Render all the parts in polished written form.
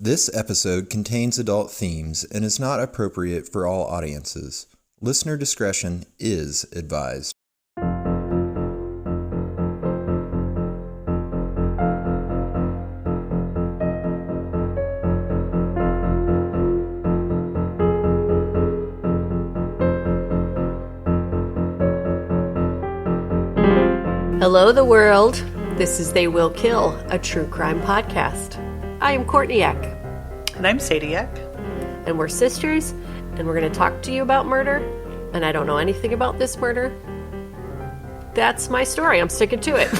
This episode contains adult themes and is not appropriate for all audiences. Listener discretion is advised. Hello, the world. This is They Will Kill, a true crime podcast. I am Courtney Eck. And I'm Sadie Eck. And we're sisters, and we're going to talk to you about murder. And I don't know anything about this murder. That's my story. I'm sticking to it.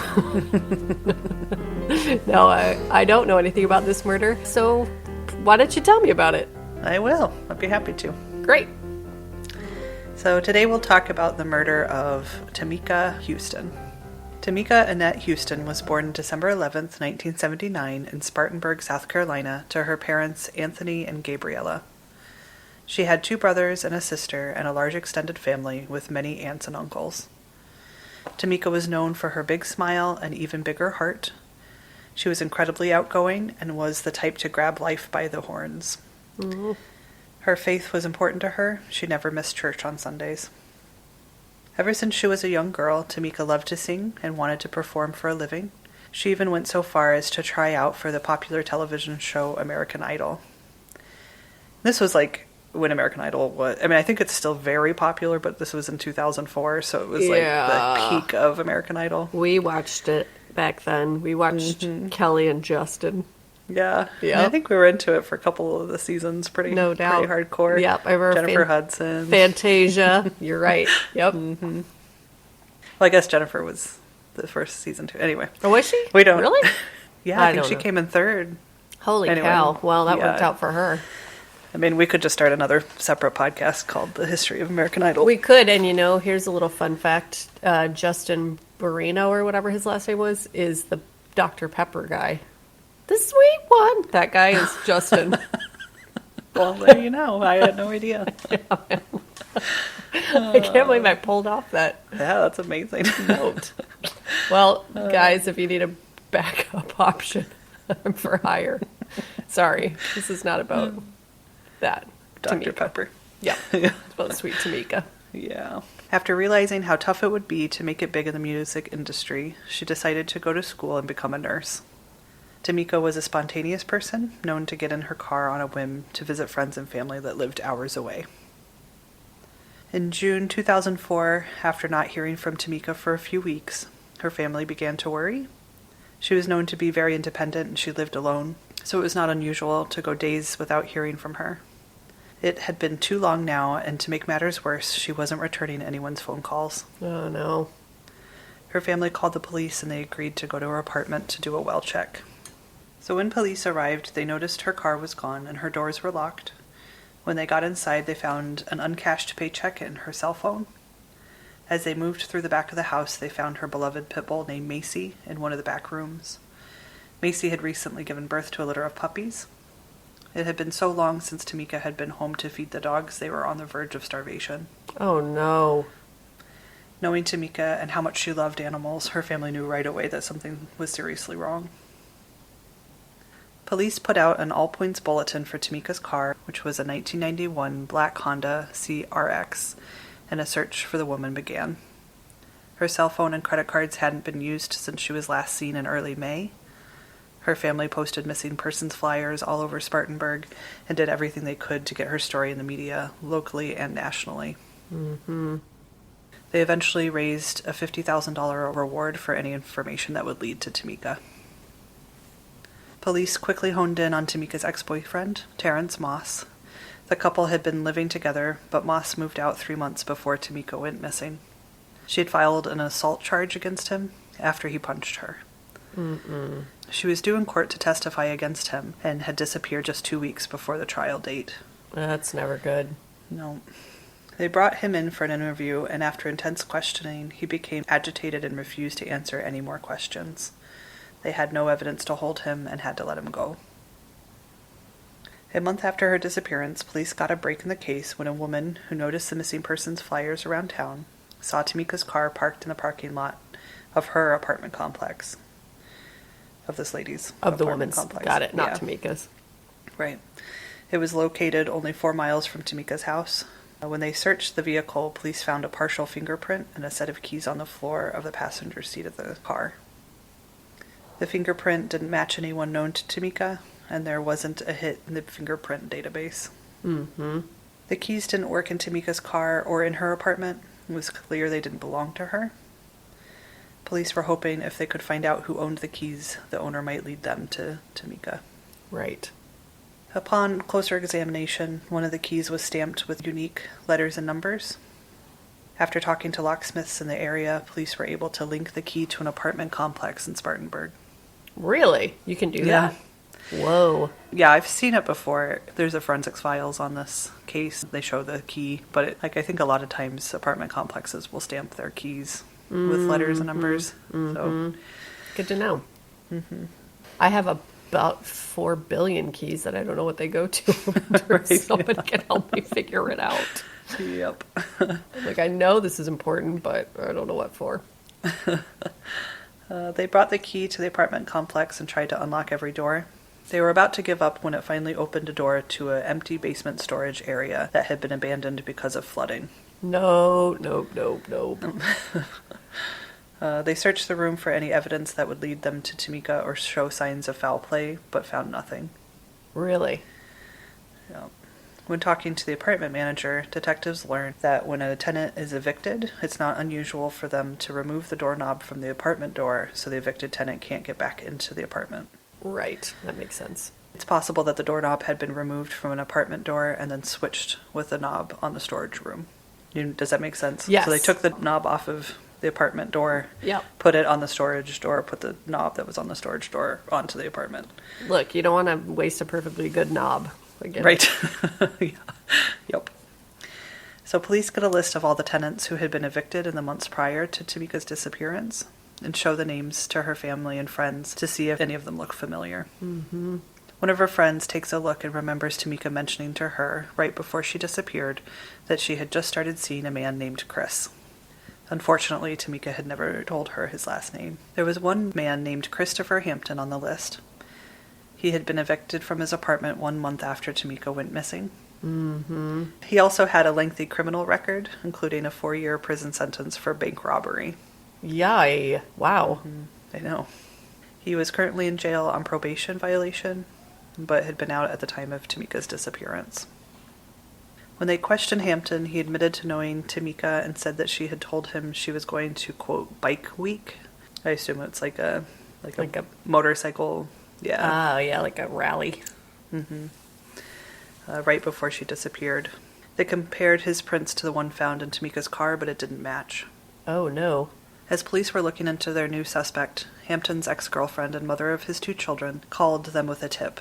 No, I don't know anything about this murder. So why don't you tell me about it? I will. I'd be happy to. Great. So today we'll talk about the murder of Tamika Huston. Tamika Annette Huston was born December 11th, 1979 in Spartanburg, South Carolina, to her parents Anthony and Gabriella. She had 2 brothers and a sister and a large extended family with many aunts and uncles. Tamika was known for her big smile and even bigger heart. She was incredibly outgoing and was the type to grab life by the horns. Mm-hmm. Her faith was important to her. She never missed church on Sundays. Ever since she was a young girl, Tamika loved to sing and wanted to perform for a living. She even went so far as to try out for the popular television show American Idol. This was like when American Idol was, I think it's still very popular, but this was in 2004, so it was like the peak of American Idol. We watched it back then. We watched Kelly and Justin. Yeah. I think we were into it for a couple of the seasons, pretty hardcore. Yep, I remember Jennifer Hudson. Fantasia. You're right. Yep. Mm-hmm. Well, I guess Jennifer was the first season too. Anyway. Oh, was she? We don't. Really? Yeah, I think she came in 3rd. Holy cow. Well, that worked out for her. We could just start another separate podcast called The History of American Idol. We could, and here's a little fun fact. Justin Barino, or whatever his last name was, is the Dr. Pepper guy. The sweet one. That guy is Justin. Well, there you know. I had no idea. I can't believe I pulled off that. Yeah, that's amazing. Note. Well, guys, if you need a backup option, I'm for hire. Sorry, this is not about that. Dr. Tamika. Pepper. Yeah, it's about sweet Tamika. Yeah. After realizing how tough it would be to make it big in the music industry, she decided to go to school and become a nurse. Tamika was a spontaneous person, known to get in her car on a whim to visit friends and family that lived hours away. In June 2004, after not hearing from Tamika for a few weeks, her family began to worry. She was known to be very independent and she lived alone, so it was not unusual to go days without hearing from her. It had been too long now, and to make matters worse, she wasn't returning anyone's phone calls. Oh, no. Her family called the police and they agreed to go to her apartment to do a well check. So when police arrived, they noticed her car was gone and her doors were locked. When they got inside, they found an uncashed paycheck and her cell phone. As they moved through the back of the house, they found her beloved pit bull named Macy in one of the back rooms. Macy had recently given birth to a litter of puppies. It had been so long since Tamika had been home to feed the dogs, they were on the verge of starvation. Oh, no. Knowing Tamika and how much she loved animals, her family knew right away that something was seriously wrong. Police put out an all-points bulletin for Tamika's car, which was a 1991 black Honda CRX, and a search for the woman began. Her cell phone and credit cards hadn't been used since she was last seen in early May. Her family posted missing persons flyers all over Spartanburg and did everything they could to get her story in the media, locally and nationally. Mm-hmm. They eventually raised a $50,000 reward for any information that would lead to Tamika. Police quickly honed in on Tamika's ex-boyfriend, Terrence Moss. The couple had been living together, but Moss moved out 3 months before Tamika went missing. She had filed an assault charge against him after he punched her. Mm-mm. She was due in court to testify against him and had disappeared just 2 weeks before the trial date. That's never good. No. They brought him in for an interview, and after intense questioning, he became agitated and refused to answer any more questions. They had no evidence to hold him and had to let him go. A month after her disappearance, police got a break in the case when a woman who noticed the missing persons flyers around town saw Tamika's car parked in the parking lot of her apartment complex. Of this lady's Of the apartment woman's. complex. Got it, not Tamika's. Right. It was located only 4 miles from Tamika's house. When they searched the vehicle, police found a partial fingerprint and a set of keys on the floor of the passenger seat of the car. The fingerprint didn't match anyone known to Tamika, and there wasn't a hit in the fingerprint database. Mm-hmm. The keys didn't work in Tamika's car or in her apartment. It was clear they didn't belong to her. Police were hoping if they could find out who owned the keys, the owner might lead them to Tamika. Right. Upon closer examination, one of the keys was stamped with unique letters and numbers. After talking to locksmiths in the area, police were able to link the key to an apartment complex in Spartanburg. Really? You can do that? Whoa. Yeah, I've seen it before. There's a forensics files on this case. They show the key, but I think a lot of times apartment complexes will stamp their keys with letters and numbers. So Good to know. I have about 4 billion keys that I don't know what they go to. Right. Somebody can help me figure it out. Yep. Like, I know this is important, but I don't know what for. They brought the key to the apartment complex and tried to unlock every door. They were about to give up when it finally opened a door to an empty basement storage area that had been abandoned because of flooding. No. They searched the room for any evidence that would lead them to Tamika or show signs of foul play, but found nothing. Really? Yeah. When talking to the apartment manager, detectives learned that when a tenant is evicted, it's not unusual for them to remove the doorknob from the apartment door so the evicted tenant can't get back into the apartment. Right. That makes sense. It's possible that the doorknob had been removed from an apartment door and then switched with the knob on the storage room. Does that make sense? Yes. So they took the knob off of the apartment door, Yep. put it on the storage door, put the knob that was on the storage door onto the apartment. Look, you don't want to waste a perfectly good knob. I get Right. it. Yeah. Yep. So police got a list of all the tenants who had been evicted in the months prior to Tamika's disappearance and show the names to her family and friends to see if any of them look familiar. Mm-hmm. One of her friends takes a look and remembers Tamika mentioning to her, right before she disappeared, that she had just started seeing a man named Chris. Unfortunately, Tamika had never told her his last name. There was one man named Christopher Hampton on the list. He had been evicted from his apartment 1 month after Tamika went missing. Mm-hmm. He also had a lengthy criminal record, including a 4-year prison sentence for bank robbery. Yay. Wow. I know. He was currently in jail on probation violation, but had been out at the time of Tamika's disappearance. When they questioned Hampton, he admitted to knowing Tamika and said that she had told him she was going to, quote, bike week. I assume it's like a motorcycle. Yeah. Yeah, like a rally. Right before she disappeared. They compared his prints to the one found in Tamika's car, but it didn't match. Oh, no. As police were looking into their new suspect, Hampton's ex-girlfriend and mother of his 2 children called them with a tip.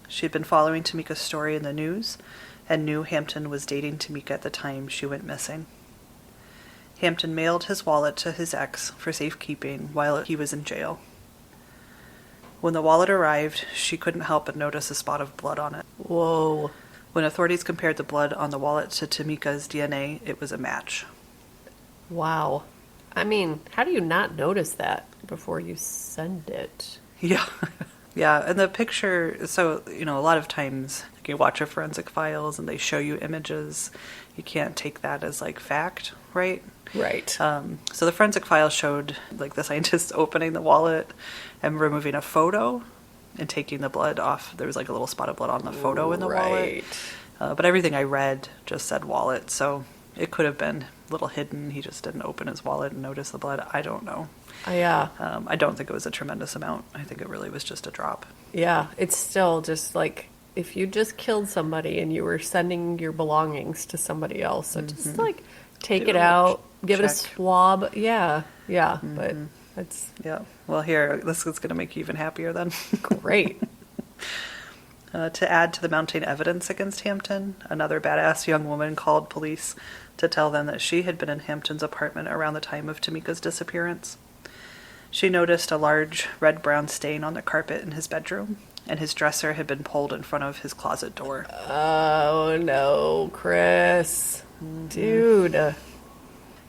She had been following Tamika's story in the news and knew Hampton was dating Tamika at the time she went missing. Hampton mailed his wallet to his ex for safekeeping while he was in jail. When the wallet arrived, she couldn't help but notice a spot of blood on it. Whoa. When authorities compared the blood on the wallet to Tamika's DNA, it was a match. Wow. I mean, how do you not notice that before you send it? Yeah. Yeah, and the picture, so, a lot of times you watch a forensic files and they show you images. You can't take that as, fact, right? Right. So the forensic files showed, the scientists opening the wallet and removing a photo and taking the blood off. There was, a little spot of blood on the photo in the wallet. But everything I read just said wallet, so it could have been a little hidden. He just didn't open his wallet and notice the blood. I don't know. Yeah. I don't think it was a tremendous amount. I think it really was just a drop. Yeah, it's still just if you just killed somebody and you were sending your belongings to somebody else, so just take it out, give it a swab. Yeah, but it's... Yeah, well here, this is going to make you even happier then. Great. To add to the mounting evidence against Hampton, another badass young woman called police to tell them that she had been in Hampton's apartment around the time of Tamika's disappearance. She noticed a large red-brown stain on the carpet in his bedroom, and his dresser had been pulled in front of his closet door. Oh, no, Chris. Dude.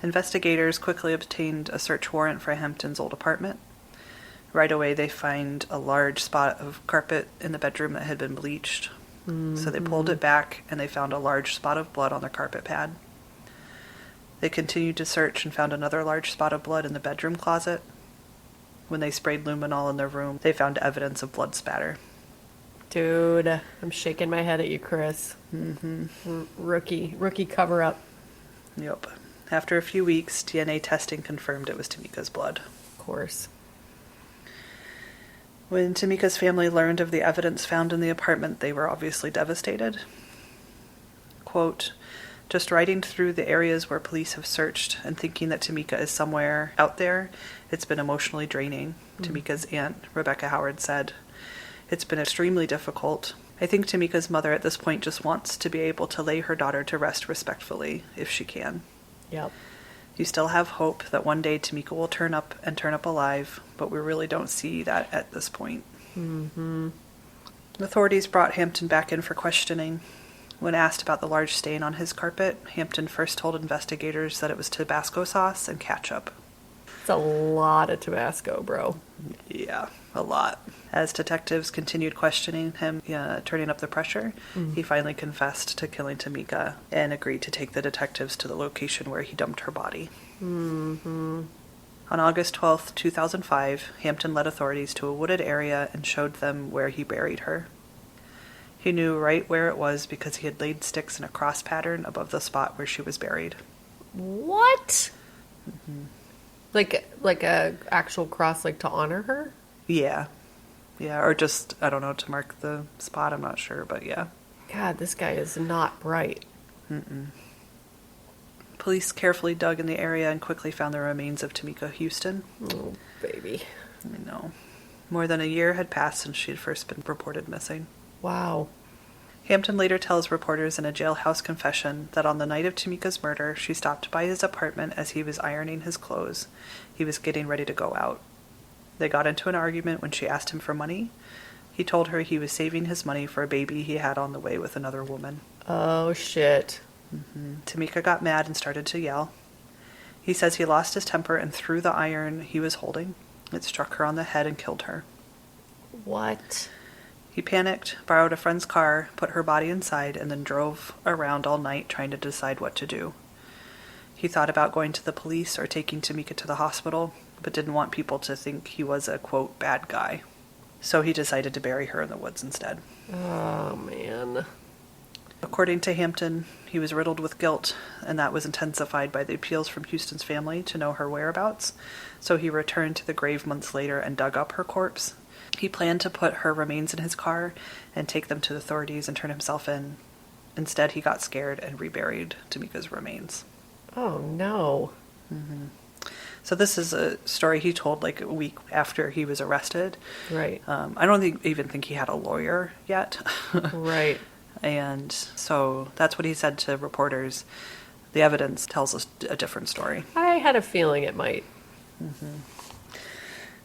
Investigators quickly obtained a search warrant for Hampton's old apartment. Right away, they find a large spot of carpet in the bedroom that had been bleached. So they pulled it back, and they found a large spot of blood on the carpet pad. They continued to search and found another large spot of blood in the bedroom closet. When they sprayed luminol in their room, they found evidence of blood spatter. Dude, I'm shaking my head at you, Chris. Rookie cover-up. Yep. After a few weeks, DNA testing confirmed it was Tamika's blood. Of course. When Tamika's family learned of the evidence found in the apartment, they were obviously devastated. Quote, "Just riding through the areas where police have searched and thinking that Tamika is somewhere out there, it's been emotionally draining," Tamika's aunt, Rebecca Howard, said. "It's been extremely difficult. I think Tamika's mother at this point just wants to be able to lay her daughter to rest respectfully, if she can. Yep. You still have hope that one day Tamika will turn up alive, but we really don't see that at this point." Authorities brought Hampton back in for questioning. When asked about the large stain on his carpet, Hampton first told investigators that it was Tabasco sauce and ketchup. It's a lot of Tabasco, bro. Yeah, a lot. As detectives continued questioning him, turning up the pressure, he finally confessed to killing Tamika and agreed to take the detectives to the location where he dumped her body. On August 12th, 2005, Hampton led authorities to a wooded area and showed them where he buried her. He knew right where it was because he had laid sticks in a cross pattern above the spot where she was buried. What? Like a actual cross, like to honor her? Yeah. Yeah, or just, I don't know, to mark the spot, I'm not sure, but yeah. God, this guy is not bright. Police carefully dug in the area and quickly found the remains of Tamika Huston. Oh, baby. I know. More than a year had passed since she had first been reported missing. Wow. Hampton later tells reporters in a jailhouse confession that on the night of Tamika's murder, she stopped by his apartment as he was ironing his clothes. He was getting ready to go out. They got into an argument when she asked him for money. He told her he was saving his money for a baby he had on the way with another woman. Oh, shit. Tamika got mad and started to yell. He says he lost his temper and threw the iron he was holding. It struck her on the head and killed her. What? He panicked, borrowed a friend's car, put her body inside, and then drove around all night trying to decide what to do. He thought about going to the police or taking Tamika to the hospital, but didn't want people to think he was a, quote, bad guy. So he decided to bury her in the woods instead. Oh, man. According to Hampton, he was riddled with guilt, and that was intensified by the appeals from Huston's family to know her whereabouts, so he returned to the grave months later and dug up her corpse. He planned to put her remains in his car and take them to the authorities and turn himself in. Instead, he got scared and reburied Tamika's remains. Oh, no. So this is a story he told like a week after he was arrested. Right. I don't even think he had a lawyer yet. Right. And so that's what he said to reporters. The evidence tells us a different story. I had a feeling it might.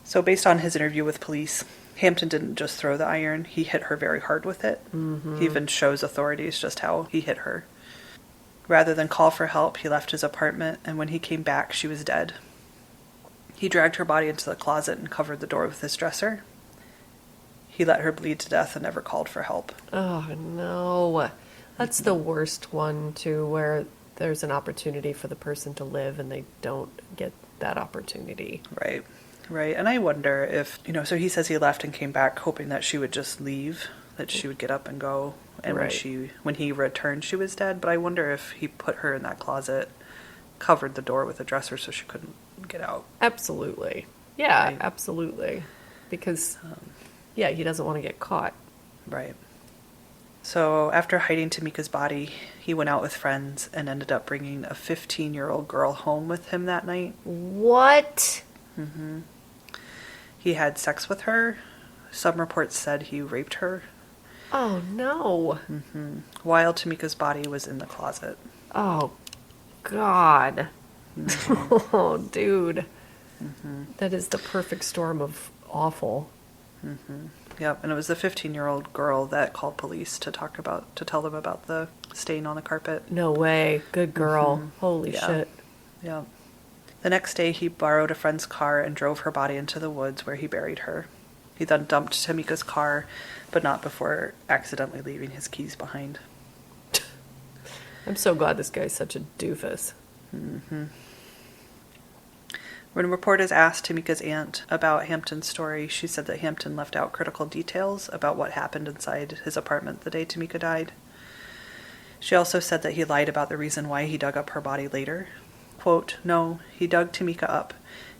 So based on his interview with police, Hampton didn't just throw the iron, he hit her very hard with it. He even shows authorities just how he hit her. Rather than call for help, he left his apartment, and when he came back, she was dead. He dragged her body into the closet and covered the door with his dresser. He let her bleed to death and never called for help. Oh, no. That's the worst one, too, where there's an opportunity for the person to live and they don't get that opportunity. Right. Right. And I wonder if, so he says he left and came back hoping that she would just leave, that she would get up and go. And Right. when he returned, she was dead. But I wonder if he put her in that closet, covered the door with a dresser so she couldn't get out. Absolutely. Yeah, Right. absolutely. Because, he doesn't want to get caught. Right. So after hiding Tamika's body, he went out with friends and ended up bringing a 15-year-old girl home with him that night. What? He had sex with her. Some reports said he raped her Oh, no. while Tamika's body was in the closet. Oh, God. Oh, dude. That is the perfect storm of awful. Yep, and it was the 15-year-old girl that called police to tell them about the stain on the carpet. No way. Good girl. Holy Yeah. shit. Yep. The next day, he borrowed a friend's car and drove her body into the woods where he buried her. He then dumped Tamika's car, but not before accidentally leaving his keys behind. I'm so glad this guy's such a doofus. When reporters asked Tamika's aunt about Hampton's story, she said that Hampton left out critical details about what happened inside his apartment the day Tamika died. She also said that he lied about the reason why he dug up her body later. Quote, "No, he dug Tamika up.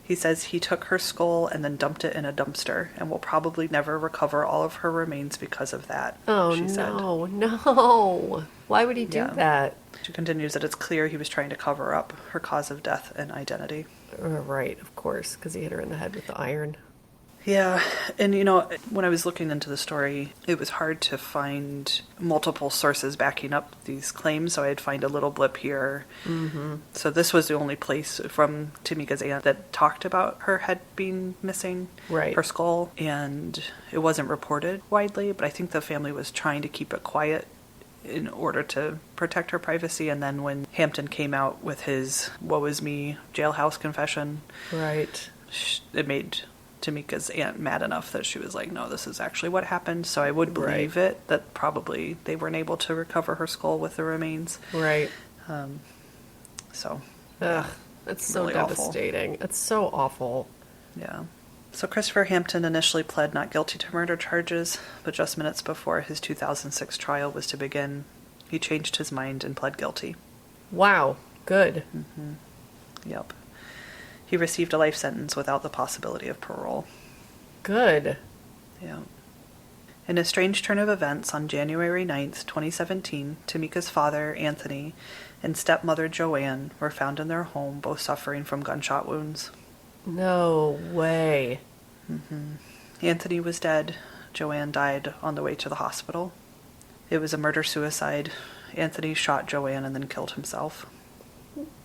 He says he took her skull and then dumped it in a dumpster and will probably never recover all of her remains because of that," Oh, she said. no. Why would he do that? She continues that it's clear he was trying to cover up her cause of death and identity. Right, of course, because he hit her in the head with the iron. Yeah, and when I was looking into the story, it was hard to find multiple sources backing up these claims, so I'd find a little blip here. Mm-hmm. So this was the only place from Tamika's aunt that talked about her head being missing, right, her skull, and it wasn't reported widely, but I think the family was trying to keep it quiet in order to protect her privacy. And then when Hampton came out with his "woe is me" jailhouse confession, right, it made Tamika's aunt mad enough that she was like, no, this is actually what happened. So I would believe it, that probably they weren't able to recover her skull with the remains. Right. So. Ugh, that's so really devastating. Awful. It's so awful. Yeah. So Christopher Hampton initially pled not guilty to murder charges, but just minutes before his 2006 trial was to begin, he changed his mind and pled guilty. Wow. Good. Mm-hmm. Yep. He received a life sentence without the possibility of parole. Good. Yeah. In a strange turn of events, on January 9th, 2017, Tamika's father, Anthony, and stepmother, Joanne, were found in their home, both suffering from gunshot wounds. No way. Mm-hmm. Anthony was dead. Joanne died on the way to the hospital. It was a murder-suicide. Anthony shot Joanne and then killed himself.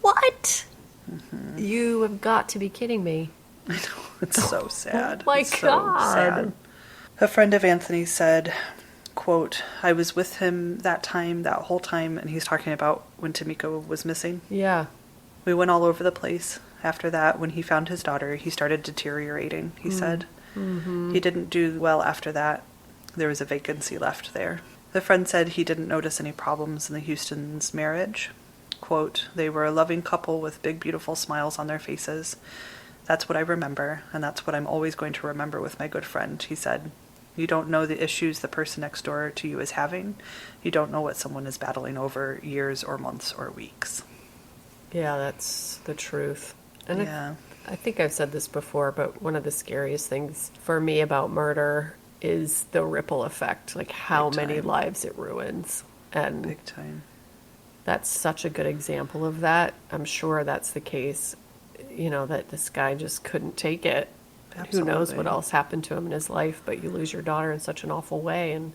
What? Mm-hmm. You have got to be kidding me. I know, it's so sad. Oh my It's God. So sad. A friend of Anthony said, quote, "I was with him that whole time," and he's talking about when Tamika was missing. Yeah. "We went all over the place. After that, when he found his daughter, he started deteriorating," he said. Mm-hmm. "He didn't do well after that. There was a vacancy left there." The friend said he didn't notice any problems in the Hustons' marriage. Quote, "They were a loving couple with big, beautiful smiles on their faces. That's what I remember, and that's what I'm always going to remember with my good friend," he said. "You don't know the issues the person next door to you is having. You don't know what someone is battling over years or months or weeks." Yeah, that's the truth. And yeah. I think I've said this before, but one of the scariest things for me about murder is the ripple effect, like how many lives it ruins. And Big time. that's such a good example of that. I'm sure that's the case, that this guy just couldn't take it. Absolutely. Who knows what else happened to him in his life, but you lose your daughter in such an awful way, and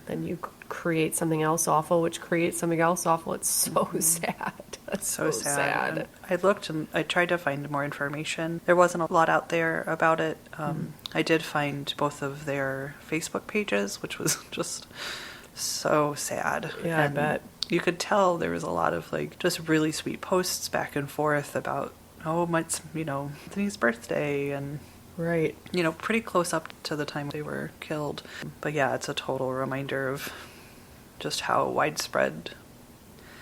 then you create something else awful, which creates something else awful. It's so sad. That's so sad. And I looked and I tried to find more information. There wasn't a lot out there about it. I did find both of their Facebook pages, which was just so sad. Yeah, and I bet. You could tell there was a lot of just really sweet posts back and forth about, it's, Anthony's birthday and Right. pretty close up to the time they were killed. But yeah, it's a total reminder of just how widespread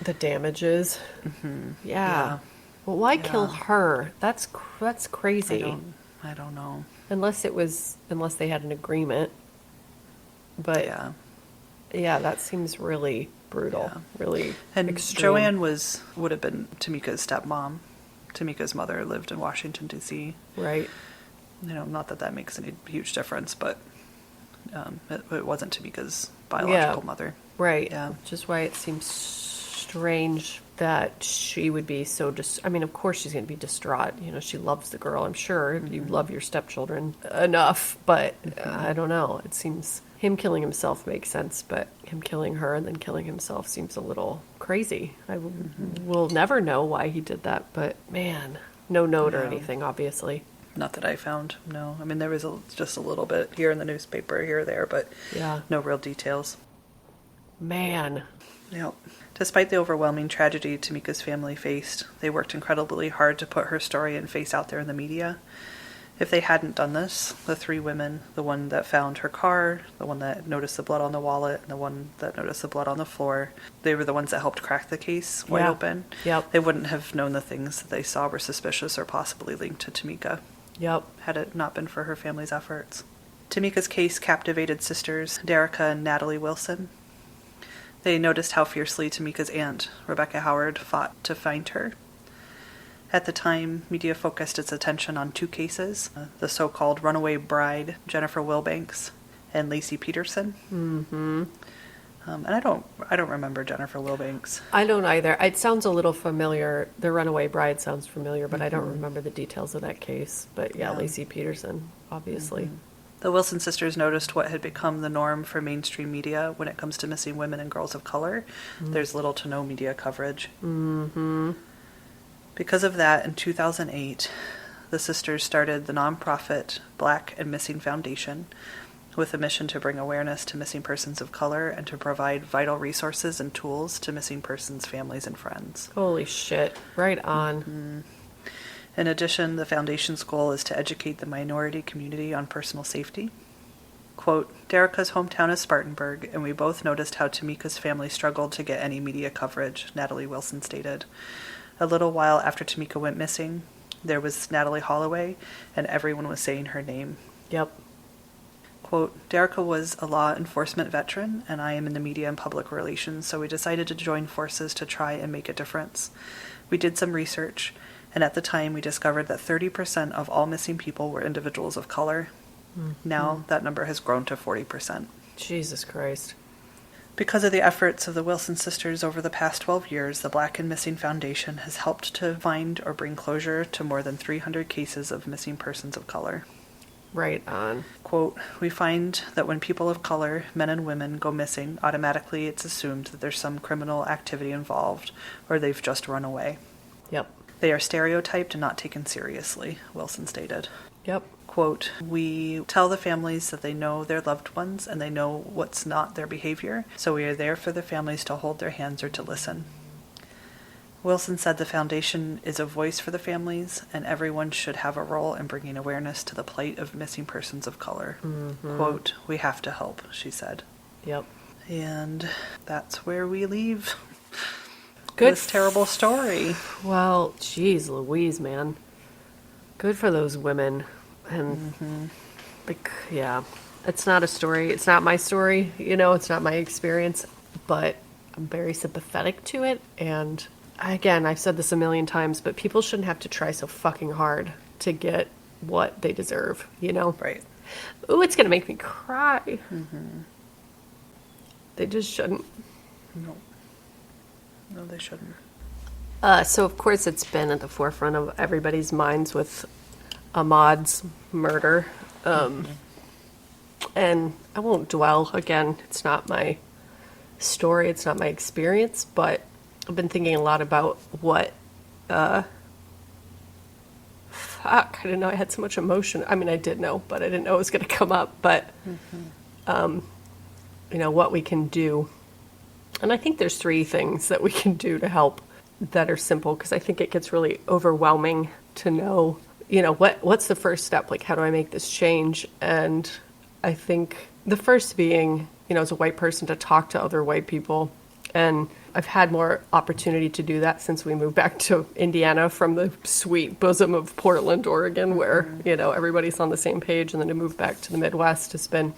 The damages. Mm-hmm. Yeah. Well, why kill her? That's crazy. I don't know. Unless they had an agreement. But yeah, that seems really brutal. Yeah. Really And extreme. Joanne would have been Tamika's stepmom. Tamika's mother lived in Washington, D.C. Right. Not that makes any huge difference, but it wasn't Tamika's biological mother. Right. Yeah. Which is why it seems strange that she would be so of course she's going to be distraught. She loves the girl, I'm sure. Mm-hmm. You love your stepchildren enough, but I don't know. It seems him killing himself makes sense, but him killing her and then killing himself seems a little crazy. I will never know why he did that, but man, no note or anything, obviously. Not that I found, no. I mean, there was just a little bit here in the newspaper, here or there, but no real details. Man. Yep. Despite the overwhelming tragedy Tamika's family faced, they worked incredibly hard to put her story and face out there in the media. If they hadn't done this, the three women, the one that found her car, the one that noticed the blood on the wallet, and the one that noticed the blood on the floor, they were the ones that helped crack the case wide open. Yep. They wouldn't have known the things that they saw were suspicious or possibly linked to Tamika. Yep. Had it not been for her family's efforts. Tamika's case captivated sisters Derica and Natalie Wilson. They noticed how fiercely Tamika's aunt, Rebecca Howard, fought to find her. At the time, media focused its attention on two cases, the so-called runaway bride, Jennifer Wilbanks, and Lacey Peterson. Mm-hmm. And I don't remember Jennifer Wilbanks. I don't either. It sounds a little familiar. The runaway bride sounds familiar, but I don't remember the details of that case. But yeah, Lacey Peterson, obviously. The Wilson sisters noticed what had become the norm for mainstream media when it comes to missing women and girls of color. There's little to no media coverage. Mm-hmm. Because of that, in 2008, the sisters started the nonprofit Black and Missing Foundation with a mission to bring awareness to missing persons of color and to provide vital resources and tools to missing persons' families and friends. Holy shit. Right on. In addition, the foundation's goal is to educate the minority community on personal safety. Quote, Derica's hometown is Spartanburg, and we both noticed how Tamika's family struggled to get any media coverage, Natalie Wilson stated. A little while after Tamika went missing, there was Natalie Holloway, and everyone was saying her name. Yep. Quote, Derica was a law enforcement veteran, and I am in the media and public relations, so we decided to join forces to try and make a difference. We did some research, and at the time we discovered that 30% of all missing people were individuals of color. Now that number has grown to 40%. Jesus Christ. Because of the efforts of the Wilson sisters over the past 12 years, the Black and Missing Foundation has helped to find or bring closure to more than 300 cases of missing persons of color. Right on. Quote, we find that when people of color, men and women, go missing, automatically it's assumed that there's some criminal activity involved, or they've just run away. Yep. They are stereotyped and not taken seriously, Wilson stated. Yep. Quote, we tell the families that they know their loved ones and they know what's not their behavior, so we are there for the families to hold their hands or to listen. Wilson said the foundation is a voice for the families and everyone should have a role in bringing awareness to the plight of missing persons of color. Quote, we have to help, she said. Yep. And that's where we leave Good. this terrible story. Well, geez Louise, man. Good for those women. And, like, yeah, it's not a story. It's not my story, you know, it's not my experience, but I'm very sympathetic to it. And again, I've said this a million times, but people shouldn't have to try so fucking hard to get what they deserve, you know? Right. Ooh, it's going to make me cry. They just shouldn't. No. No, they shouldn't. So, of course, it's been at the forefront of everybody's minds with Ahmaud's murder. And I won't dwell. Again, it's not my story. It's not my experience. But I've been thinking a lot about what... fuck, I didn't know I had so much emotion. I mean, I did know, but I didn't know it was going to come up. But, you know, what we can do. And I think there's 3 things that we can do to help that are simple, because I think it gets really overwhelming to know, you know, what's the first step? Like, how do I make this change? And I think the first being, you know, as a white person, to talk to other white people. And I've had more opportunity to do that since we moved back to Indiana from the sweet bosom of Portland, Oregon, where, you know, everybody's on the same page. And then to move back to the Midwest has been...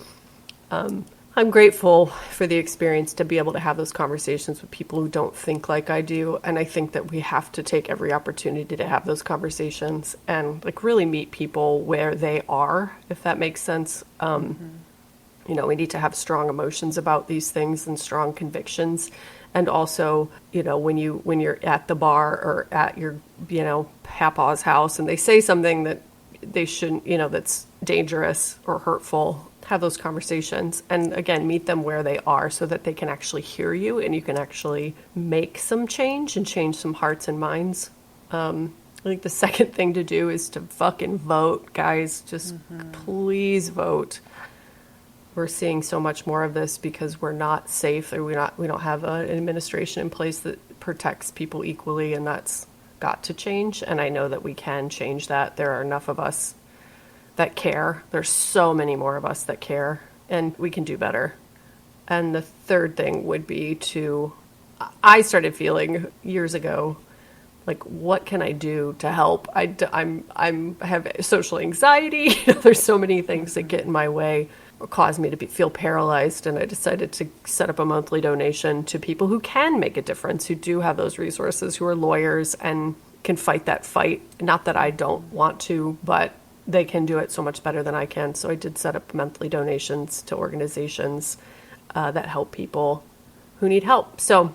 I'm grateful for the experience to be able to have those conversations with people who don't think like I do. And I think that we have to take every opportunity to have those conversations and, like, really meet people where they are, if that makes sense. You know, we need to have strong emotions about these things and strong convictions. And also, you know, when you're at the bar or at your, you know, papa's house and they say something that they shouldn't, you know, that's dangerous or hurtful, have those conversations and, again, meet them where they are so that they can actually hear you and you can actually make some change and change some hearts and minds. I think the second thing to do is to fucking vote, guys. Just please vote. we're seeing so much more of this because we're not safe, or we don't have an administration in place that protects people equally, and that's got to change. And I know that we can change that. There are enough of us that care. There's so many more of us that care, and we can do better. And the third thing would be I started feeling years ago, like, what can I do to help? I have social anxiety. There's so many things that get in my way or cause me to feel paralyzed. And I decided to set up a monthly donation to people who can make a difference, who do have those resources, who are lawyers and can fight that fight. Not that I don't want to, but they can do it so much better than I can. So I did set up monthly donations to organizations that help people who need help. So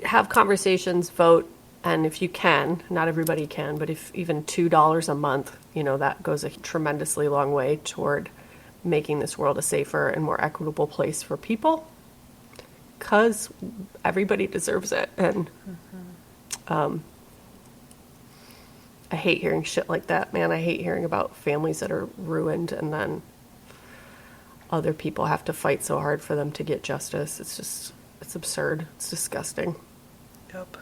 have conversations, vote. And if you can, not everybody can, but if even $2 a month, that goes a tremendously long way toward making this world a safer and more equitable place for people, because everybody deserves it. And I hate hearing shit like that, man. I hate hearing about families that are ruined and then other people have to fight so hard for them to get justice. It's absurd. It's disgusting. Yep.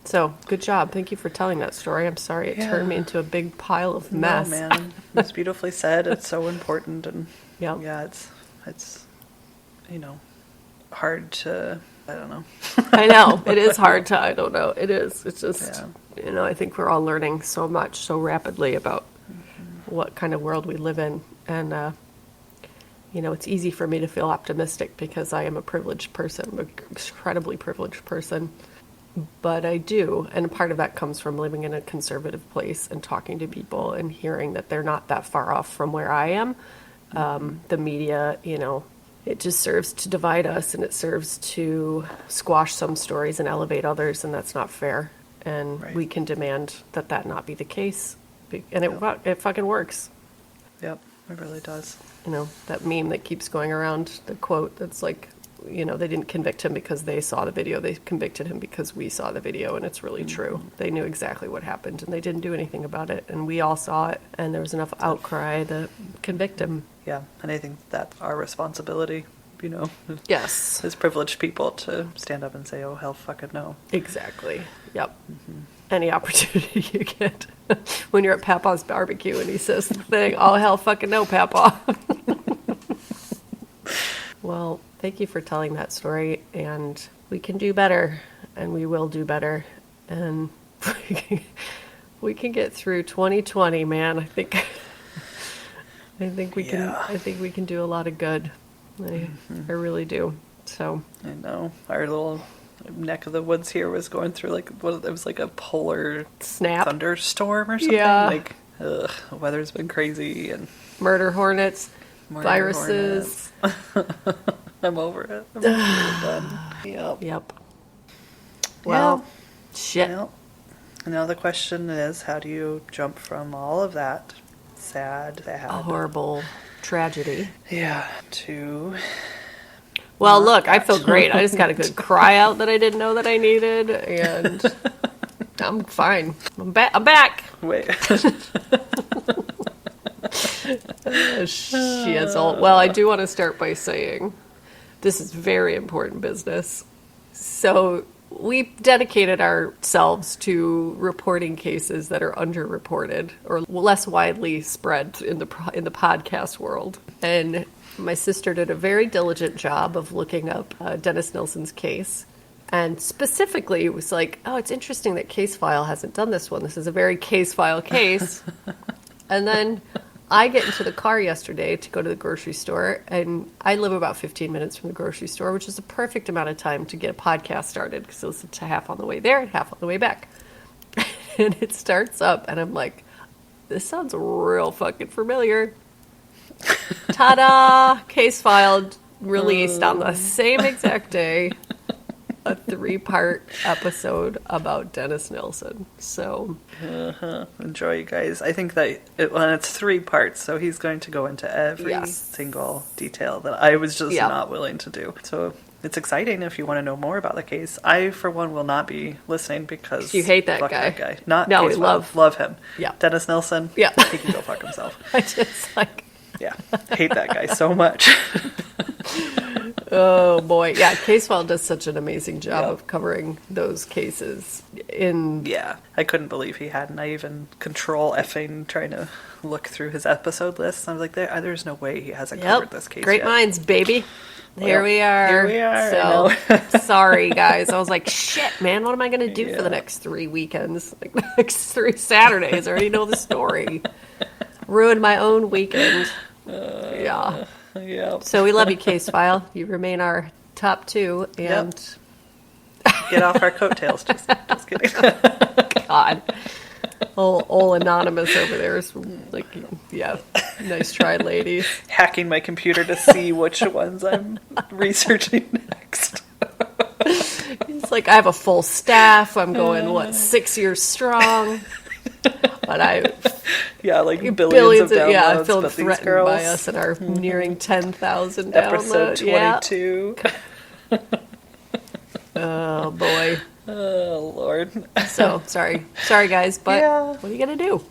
So, good job. Thank you for telling that story. I'm sorry it turned me into a big pile of mess. No, man. It's beautifully said. It's so important. And Yep. yeah, it's hard to, I don't know. I know. It is hard to, I don't know. It is. It's just, I think we're all learning so much so rapidly about what kind of world we live in. And, it's easy for me to feel optimistic because I am a privileged person, an incredibly privileged person. But I do, and part of that comes from living in a conservative place and talking to people and hearing that they're not that far off from where I am. The media, it just serves to divide us, and it serves to squash some stories and elevate others, and that's not fair. And we can demand that not be the case. And it fucking works. Yep, it really does. That meme that keeps going around, the quote that's like, they didn't convict him because they saw the video. They convicted him because we saw the video, and it's really true. They knew exactly what happened, and they didn't do anything about it. And we all saw it, and there was enough outcry to convict him. Yeah, and I think that's our responsibility, Yes. as privileged people, to stand up and say, oh, hell fucking no. Exactly. Yep. Any opportunity you get. When you're at Papa's barbecue and he says the thing, oh, hell fucking no, Papa. Well, thank you for telling that story, and we can do better, and we will do better, and we can get through 2020, man. I think we can. I think we can do a lot of good. I really do. So I know our little neck of the woods here was going through it was like a polar snap thunderstorm or something. Yeah. The weather's been crazy, and murder hornets. Viruses. I'm over it. I'm done. Yep. Well, shit. Well, now the question is, how do you jump from all of that sad, A horrible tragedy. Yeah, to... Well, look, I feel great. I just got a good cry out that I didn't know that I needed, and I'm fine. I'm back. Wait. Shizzle. Well, I do want to start by saying this is very important business. So we've dedicated ourselves to reporting cases that are underreported or less widely spread in the podcast world. And my sister did a very diligent job of looking up Dennis Nilsen's case. And specifically, it was like, oh, it's interesting that Case File hasn't done this one. This is a very Case File case. And then I get into the car yesterday to go to the grocery store, and I live about 15 minutes from the grocery store, which is the perfect amount of time to get a podcast started because I listen to half on the way there and half on the way back. And it starts up, and I'm like, this sounds real fucking familiar. Ta-da! Case filed, released on the same exact day. A 3-part episode about Dennis Nilsen. So enjoy, you guys. I think that it's 3 parts, so he's going to go into every single detail that I was just not willing to do. So it's exciting if you want to know more about the case. I, for one, will not be listening because you hate that fuck guy. That guy. Not no, Case we File. Love him. Yeah, Dennis Nilsen. Yeah, he can go fuck himself. I just Yeah, hate that guy so much. Oh boy, yeah. Casefile does such an amazing job Yep. of covering those cases. Yeah, I couldn't believe he hadn't. I even control effing trying to look through his episode list. I was like, there's no way he hasn't covered this case Great yet. minds, baby. Here we are. Here we are. So I know. sorry, guys. I was like, shit, man. What am I going to do for the next 3 weekends? Like the next 3 Saturdays. I already know the story. Ruined my own weekend. Yeah. Yeah. So we love you, Casefile. You remain our top 2. And Get off our coattails. Just kidding. God. Old anonymous over there is like, yeah, nice try, ladies. Hacking my computer to see which ones I'm researching next. It's like I have a full staff. I'm going 6 years strong, but like billions of downloads. I feel but these threatened girls, by us and our nearing 10,000 episode downloads. 22. Yeah. Oh boy. Oh Lord. So sorry guys, but what are you gonna do?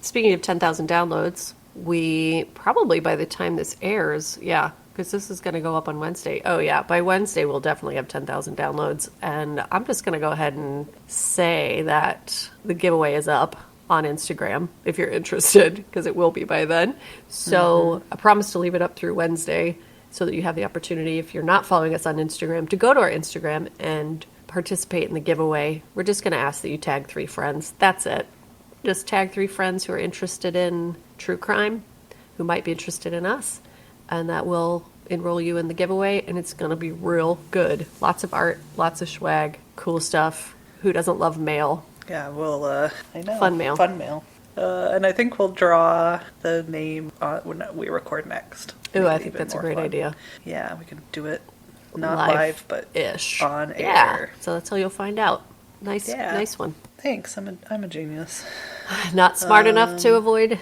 Speaking of 10,000 downloads, we probably by the time this airs, because this is going to go up on Wednesday. Oh yeah, by Wednesday we'll definitely have 10,000 downloads, and I'm just going to go ahead and say that the giveaway is up on Instagram if you're interested, because it will be by then. So I promise to leave it up through Wednesday so that you have the opportunity, if you're not following us on Instagram, to go to our Instagram and participate in the giveaway. We're just going to ask that you tag 3 friends. That's it. Just tag 3 friends who are interested in true crime, who might be interested in us, and that will enroll you in the giveaway, and it's going to be real good. Lots of art, lots of swag, cool stuff. Who doesn't love mail? Yeah, we'll, I know. Fun mail. Fun mail. And I think we'll draw the name when we record next. Ooh, I think that's a great idea. Yeah, we can do it not live but ish on air. Yeah, so that's how you'll find out. Nice one. Thanks, I'm a genius. Not smart enough to avoid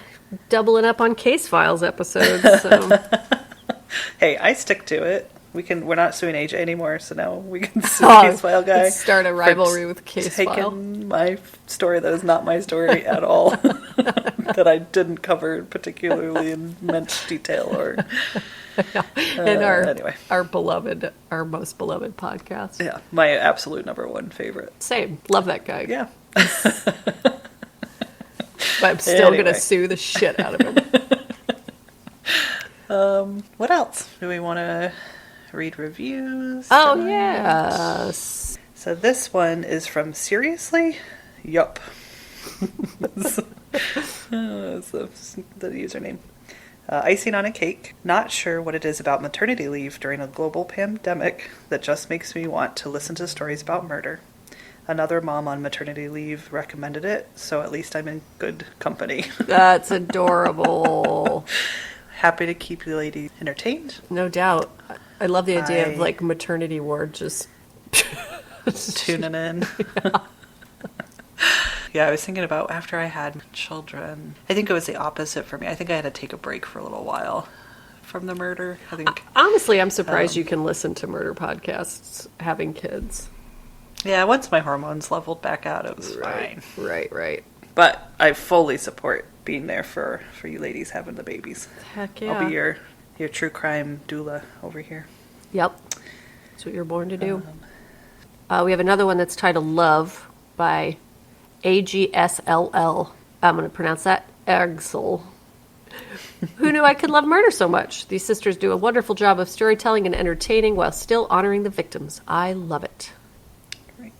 doubling up on case files episodes. So. Hey, I stick to it. We're not suing AJ anymore, so now we can sue Case File guy. Let's start a rivalry with Case File. Taking my story that is not my story at all, that I didn't cover particularly in immense detail or. And anyway, our most beloved podcast. Yeah, my absolute number 1 favorite. Same, love that guy. Yeah. But I'm still gonna sue the shit out of him. What else? Do we want to read reviews? Oh, tonight? yes. So this one is from Seriously? Yup. That's the username. Icing on a cake. Not sure what it is about maternity leave during a global pandemic that just makes me want to listen to stories about murder. Another mom on maternity leave recommended it, so at least I'm in good company. That's adorable. Happy to keep you ladies entertained. No doubt. I love the idea of like maternity ward just tuning in. Yeah, I was thinking about after I had children. I think it was the opposite for me. I think I had to take a break for a little while from the murder. I think. Honestly, I'm surprised you can listen to murder podcasts having kids. Yeah, once my hormones leveled back out, it was fine. Right. But I fully support being there for you ladies having the babies. Heck yeah. I'll be your true crime doula over here. Yep. That's what you're born to do. We have another one that's titled Love by AGSLL. I'm going to pronounce that Ergsel. Who knew I could love murder so much? These sisters do a wonderful job of storytelling and entertaining while still honoring the victims. I love it. Great.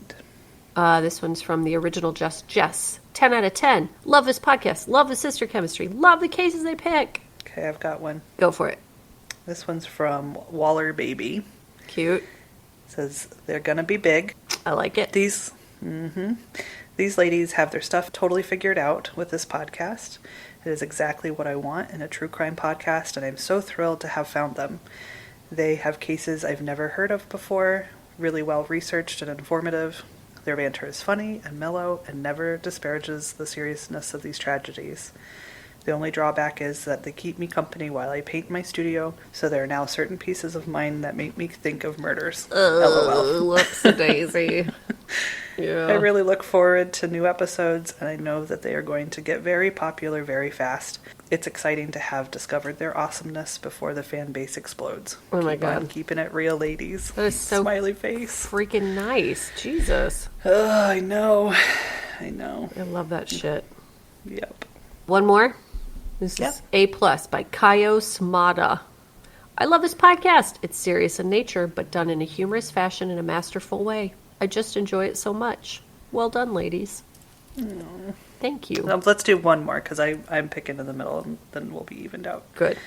This one's from the original Just Jess. 10 out of 10. Love this podcast. Love the sister chemistry. Love the cases they pick. Okay, I've got one. Go for it. This one's from Waller Baby. Cute. It says, they're gonna be big. I like it. These ladies have their stuff totally figured out with this podcast. It is exactly what I want in a true crime podcast, and I'm so thrilled to have found them. They have cases I've never heard of before, really well researched and informative. Their banter is funny and mellow and never disparages the seriousness of these tragedies. The only drawback is that they keep me company while I paint my studio, so there are now certain pieces of mine that make me think of murders. LOL. Whoops-a-daisy. Yeah. I really look forward to new episodes, and I know that they are going to get very popular very fast. It's exciting to have discovered their awesomeness before the fan base explodes. Oh my Keep on God. keeping it real, ladies. That is so Smiley face. freaking nice. Jesus. Oh, I know. I know. I love that shit. Yep. One more. This Yep. is A+ by Kayo Smada. I love this podcast. It's serious in nature, but done in a humorous fashion in a masterful way. I just enjoy it so much. Well done, ladies. Thank you. Let's do one more, because I'm picking in the middle, and then we'll be evened out. Good.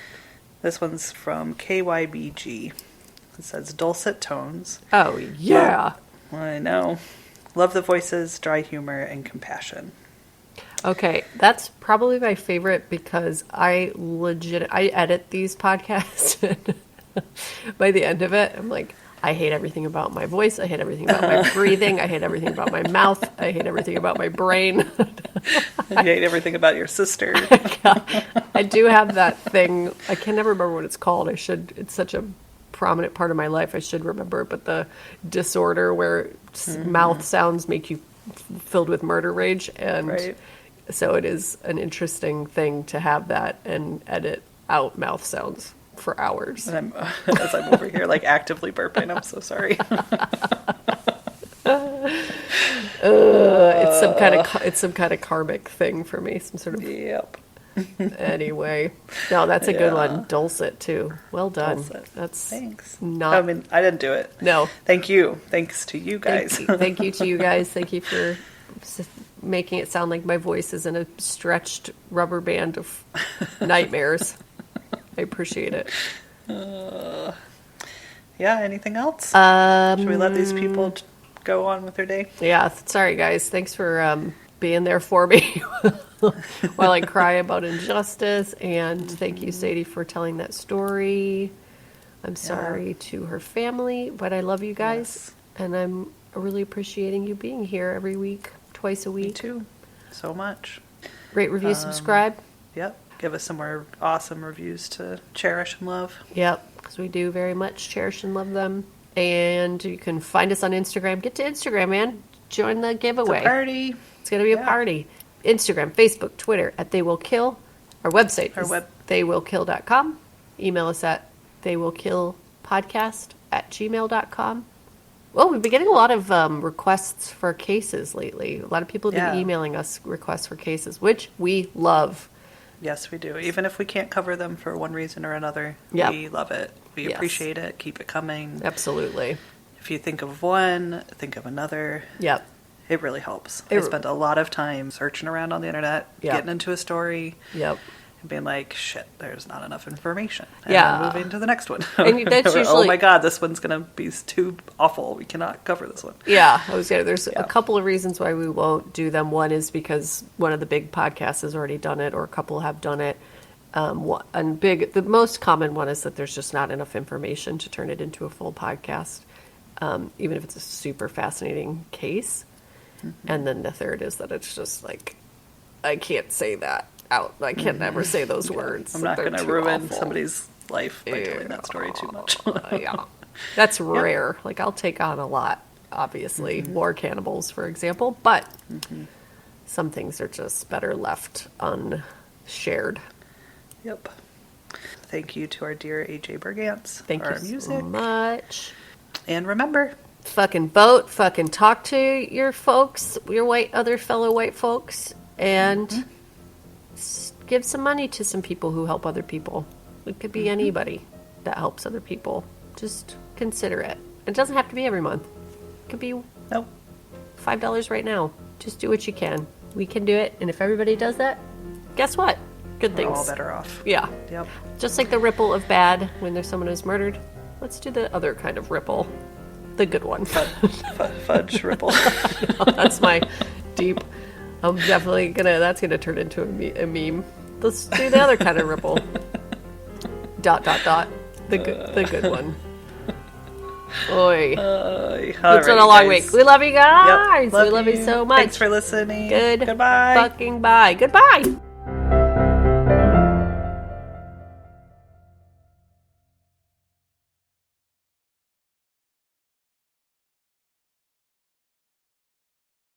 This one's from KYBG. It says, dulcet tones. Oh, yeah. I know. Love the voices, dry humor, and compassion. Okay, that's probably my favorite because I edit these podcasts. By the end of it, I'm like, I hate everything about my voice. I hate everything about my breathing. I hate everything about my mouth. I hate everything about my brain. I hate everything about your sister. I do have that thing. I can never remember what it's called. It's such a prominent part of my life. I should remember it. But the disorder where mouth sounds make you filled with murder rage. And Right. so it is an interesting thing to have that and edit out mouth sounds for hours. And as I'm over here, like, actively burping. I'm so sorry. It's some kind of karmic thing for me. Some sort of Yep. anyway. No, that's a good Yeah. one. Dulcet too. Well done. Dulcet. That's Thanks. not. I mean, I didn't do it. No. Thank you. Thanks to you guys. Thank you to you guys. Thank you for making it sound like my voice is in a stretched rubber band of nightmares. I appreciate it. Yeah, anything else? Should we let these people go on with their day? Yeah, sorry guys. Thanks for being there for me while I cry about injustice. And thank you, Sadie, for telling that story. I'm sorry to her family, but I love you guys. Yes. And I'm really appreciating you being here every week, twice a Me week. too. So much. Rate, review, subscribe. Yep. Give us some more awesome reviews to cherish and love. Yep, because we do very much cherish and love them. And you can find us on Instagram. Get to Instagram, man. Join the giveaway. It's a party. It's going to be a Yeah. party. Instagram, Facebook, Twitter, at They Will Kill. Our website is theywillkill.com. Email us at theywillkillpodcast@gmail.com. Well, we've been getting a lot of requests for cases lately. A lot of people have been Yeah. emailing us requests for cases, which we love. Yes, we do. Even if we can't cover them for one reason or another, Yep. we love it. We Yes. appreciate it. Keep it coming. Absolutely. If you think of one, think of another. Yep. It really helps. It- I spend a lot of time searching around on the internet, Yep. getting into a story, Yep. and being like, shit, there's not enough information. And Yeah. then moving to the next one. And that's Or, usually- oh my God, this one's going to be too awful. We cannot cover this one. Yeah, there's Yeah. a couple of reasons why we won't do them. One is because one of the big podcasts has already done it, or a couple have done it. The most common one is that there's just not enough information to turn it into a full podcast, even if it's a super fascinating case. And then the third is that it's just like, I can't say that out. I can't ever say those words. I'm not They're going to too ruin awful. somebody's life by telling that story too much. Yeah, that's rare. Like, I'll take on a lot, obviously. War cannibals, for example, but some things are just better left unshared. Yep. Thank you to our dear AJ Bergantz Thank for you our music. so much. And remember, Fucking vote, fucking talk to your folks, your other fellow white folks, and give some money to some people who help other people. It could be anybody that helps other people. Just consider it. It doesn't have to be every month. It could be nope. $5 right now. Just do what you can. We can do it, and if everybody does that, guess what? Good We're things. all better off. Yeah. Yep. Just like the ripple of bad when there's someone who's murdered. Let's do the other kind of ripple. The good one. Fudge ripple. That's my deep. That's gonna turn into a meme. Let's do the other kind of ripple. ... The good one. Oi. It's been a long week. We love you guys. Yep. We love you so much. Thanks for listening. Good Goodbye. fucking bye. Goodbye.